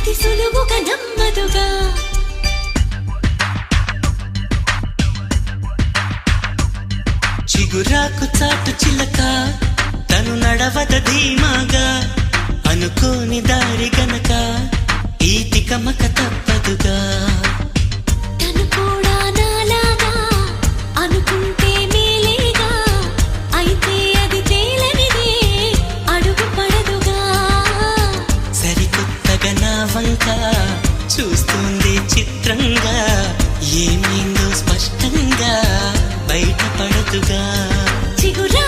అది సులువుగా నమ్మదుగా. చిగురాకు చాటు చిలక తను నడవద ధీమాగా, అనుకోని దారి గనక ఈ తికమక తప్పదుగా. తను కూడా నాలాగా అనుకుంటే మేలేగా, అయితే అది తేలనిదే అడుగు పడదుగా. సరికొత్తగా నా వంక చూస్తుంది చిత్రంగా, ఏమైందో స్పష్టంగా బయటపడదుగా. చిగురా